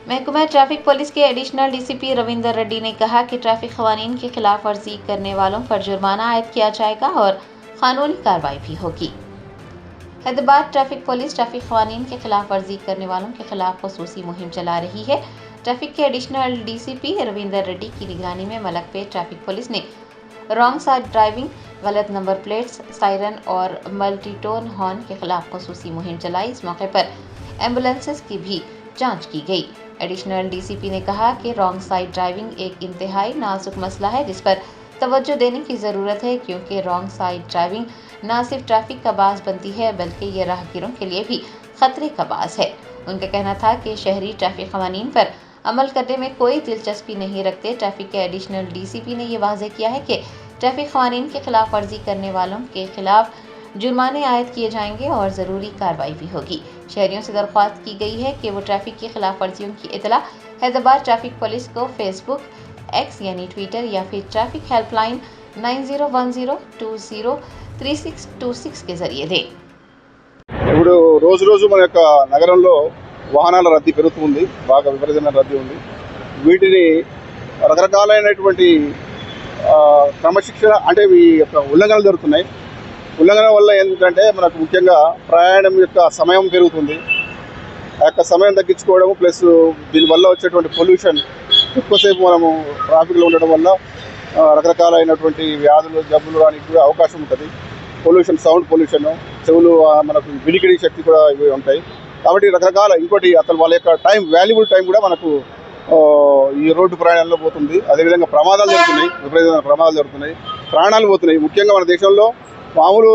महकमा traffic police के additional DCP Ravinder Reddy ने कहा कि ट्रैफिक कवानीन की खिलाफ वर्जी करने वालों पर जुर्माना आयद किया जाएगा और कानूनी कार्रवाई भी होगी। हैदराबाद ट्रैफिक पुलिस ट्रैफिक कवानीन के खिलाफ वर्जी करने वालों के खिलाफ खुसूसी मुहिम चला रही है। ट्रैफिक के एडिशनल डीसीपी रविंदर रेड्डी की निगरानी में मलकपेट ट्रैफिक पुलिस ने रॉन्ग साइड ड्राइविंग, गलत नंबर प्लेट्स, सायरन और मल्टीटोन हॉर्न के खिलाफ खुसूसी मुहिम चलाई। इस मौके पर एम्बुलेंसेस की भी जांच की गई। एडिशनल डीसीपी ने कहा कि रॉन्ग साइड ड्राइविंग एक इंतहाई नाजुक मसला है जिस पर तवज्जो देने की ज़रूरत है, क्योंकि रॉन्ग साइड ड्राइविंग न सिर्फ ट्रैफिक का बास बनती है बल्कि ये राहगीरों के लिए भी खतरे का बास है। उनका कहना था कि शहरी ट्रैफिक कवानीन पर अमल करने में कोई दिलचस्पी नहीं रखते। ट्रैफिक के एडिशनल डीसीपी ने यह वाज़ेह किया है कि ट्रैफिक कवानीन के खिलाफ वर्जी करने वालों के खिलाफ जुर्माने आयद किए जाएंगे और ज़रूरी कार्रवाई भी होगी। शहरियों से दरख्वास्त की गई है कि वो ट्रैफिक की खिलाफ वर्जियों की इतला हैदराबाद ट्रैफिक पुलिस को फेसबुक, एक्स यानी ट्विटर या फिर ट्रैफिक हेल्पलाइन 9010203626 के जरिए दें। ఇప్పుడు రోజు రోజు మన యొక్క నగరంలో వాహనాల రద్దీ పెరుగుతుంది, బాగా విపరీతమైన రద్దీ ఉంది. వీటిని రకరకాలైనటువంటి క్రమశిక్షణ అంటే ఈ యొక్క ఉల్లంఘనలు జరుగుతున్నాయి. ఉల్లంఘన వల్ల ఏంటంటే మనకు ముఖ్యంగా ప్రయాణం యొక్క సమయం పెరుగుతుంది. ఆ యొక్క సమయం తగ్గించుకోవడం ప్లస్ దీనివల్ల వచ్చేటువంటి పొల్యూషన్, ఎక్కువసేపు మనము ట్రాఫిక్లో ఉండడం వల్ల రకరకాలైనటువంటి వ్యాధులు, జబ్బులు రానికి కూడా అవకాశం ఉంటుంది. పొల్యూషన్, సౌండ్ పొల్యూషన్, చెవులు మనకు వినికిడి శక్తి కూడా ఇవి ఉంటాయి. కాబట్టి రకరకాల ఇంకోటి అసలు వాళ్ళ యొక్క టైం, వాల్యుబుల్ టైం కూడా మనకు ఈ రోడ్డు ప్రయాణంలో పోతుంది. అదేవిధంగా ప్రమాదాలు జరుగుతున్నాయి, విపరీతమైన ప్రమాదాలు జరుగుతున్నాయి, ప్రాణాలు పోతున్నాయి. ముఖ్యంగా మన దేశంలో మామూలు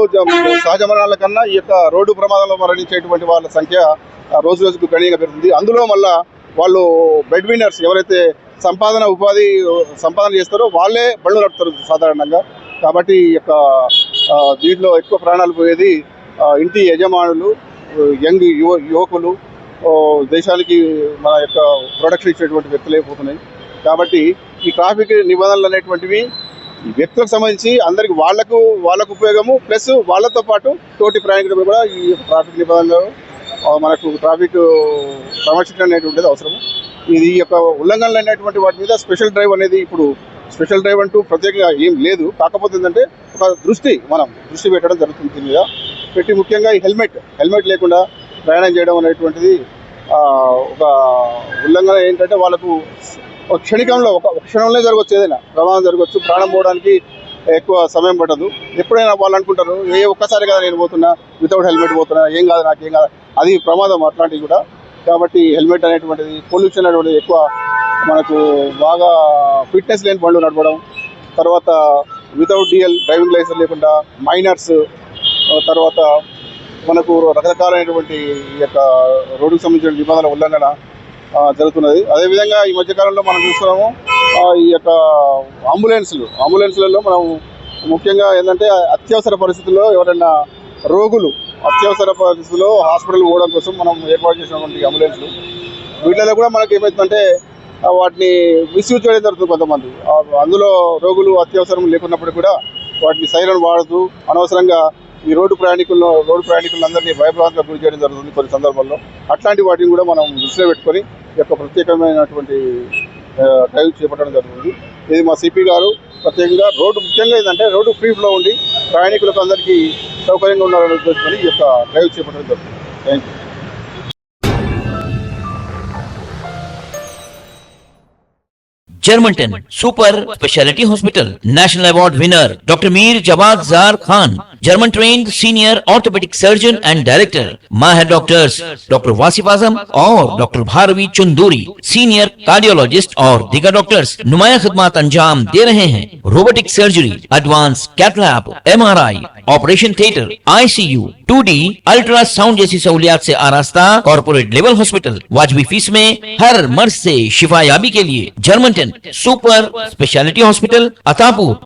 సహజ మరణాల కన్నా ఈ యొక్క రోడ్డు ప్రమాదంలో మరణించేటువంటి వాళ్ళ సంఖ్య రోజు రోజుకు గణనీయంగా పెరుగుతుంది. అందులో మళ్ళీ వాళ్ళు బెడ్ విన్నర్స్ ఎవరైతే సంపాదన చేస్తారో వాళ్ళే బళ్ళు నడుపుతారు సాధారణంగా. కాబట్టి ఈ యొక్క దీంట్లో ఎక్కువ ప్రాణాలు పోయేది ఇంటి యజమానులు, యంగ్ యువకులు, దేశానికి మన యొక్క ప్రొడక్షన్ ఇచ్చేటువంటి వ్యక్తులే పోతున్నాయి. కాబట్టి ఈ ట్రాఫిక్ నిబంధనలు అనేటువంటివి ఈ వ్యక్తులకు సంబంధించి అందరికి వాళ్ళకు ఉపయోగము, ప్లస్ వాళ్ళతో పాటు తోటి ప్రయాణికులకు కూడా ఈ ట్రాఫిక్ నిబంధనలు మనకు ట్రాఫిక్ క్రమశిక్షణ అనేటువంటిది అవసరము. ఇది యొక్క ఉల్లంఘనలు అనేటువంటి వాటి మీద స్పెషల్ డ్రైవ్ అనేది, ఇప్పుడు స్పెషల్ డ్రైవ్ అంటూ ప్రత్యేకంగా ఏం లేదు. కాకపోతే ఏంటంటే ఒక దృష్టి పెట్టడం జరుగుతుంది. దీని మీద పెట్టి ముఖ్యంగా ఈ హెల్మెట్ లేకుండా ప్రయాణం చేయడం అనేటువంటిది ఒక ఉల్లంఘన. ఏంటంటే వాళ్ళకు ఒక క్షణికంలో ఒక క్షణంలో జరగవచ్చు, ఏదైనా ప్రమాదం జరగవచ్చు, ప్రాణం పోవడానికి ఎక్కువ సమయం పట్టదు. ఎప్పుడైనా వాళ్ళు అనుకుంటారు ఒక్కసారి కదా నేను పోతున్నా, వితౌట్ హెల్మెట్ పోతున్నా, ఏం కాదు, అది ప్రమాదం అట్లాంటివి కూడా. కాబట్టి హెల్మెట్ అనేటువంటిది, పొల్యూషన్ అనేటువంటిది ఎక్కువ మనకు బాగా ఫిట్నెస్ లేని బండ్లు నడపడం, తర్వాత వితౌట్ డిఎల్ డ్రైవింగ్ లైసెన్స్ లేకుండా మైనర్స్, తర్వాత మనకు రకరకాలైనటువంటి ఈ యొక్క రోడ్డుకు సంబంధించిన నిబంధనల ఉల్లంఘన జరుగుతున్నది. అదేవిధంగా ఈ మధ్యకాలంలో మనం చూస్తున్నాము ఈ యొక్క అంబులెన్స్లలో మనం ముఖ్యంగా ఏంటంటే అత్యవసర పరిస్థితుల్లో ఎవరైనా రోగులు అత్యవసర పరిస్థితుల్లో హాస్పిటల్ పోవడం కోసం మనం ఏర్పాటు చేసినటువంటి అంబులెన్స్లు, వీటిలో కూడా మనకి ఏమవుతుందంటే వాటిని మిస్యూజ్ చేయడం జరుగుతుంది కొంతమంది. అందులో రోగులు అత్యవసరం లేకున్నప్పుడు కూడా వాటిని సైరన్ వాడుతూ అనవసరంగా ఈ రోడ్డు ప్రయాణికులందరినీ భయభ్రాంతికి గురి చేయడం జరుగుతుంది కొన్ని సందర్భాల్లో. అట్లాంటి వాటిని కూడా మనం దృష్టిలో పెట్టుకొని ఈ యొక్క ప్రత్యేకమైనటువంటి డ్రైవ్ చేపట్టడం జరుగుతుంది. ఇది మా సిపి గారు ప్రత్యేకంగా ముఖ్యంగా ఏంటంటే రోడ్డు ఫ్రీ ఫ్లో ఉండి ప్రయాణికులకు అందరికీ సౌకర్యంగా ఉండాలని ఉద్దేశించుకొని ఈ యొక్క డ్రైవ్ చేపట్టడం జరుగుతుంది. Thank you. Germantown Super Speciality Hospital National Award winner Dr. Mir Jawad Zar Khan, German trained senior orthopedic surgeon and director. Mahir doctors Dr. Wasif Azam और Dr. Bharvi Chunduri, senior cardiologist और दीगर doctors नुमाया खिदमत अंजाम दे रहे हैं. Robotic surgery, advance cath lab, MRI, operation theatre, ICU, 2D ultrasound जैसी सहूलियात से आरास्ता कॉर्पोरेट लेवल हॉस्पिटल. वाजबी फीस में हर मर्ज से शिफायाबी के लिए Germanten super speciality hospital, Attapur.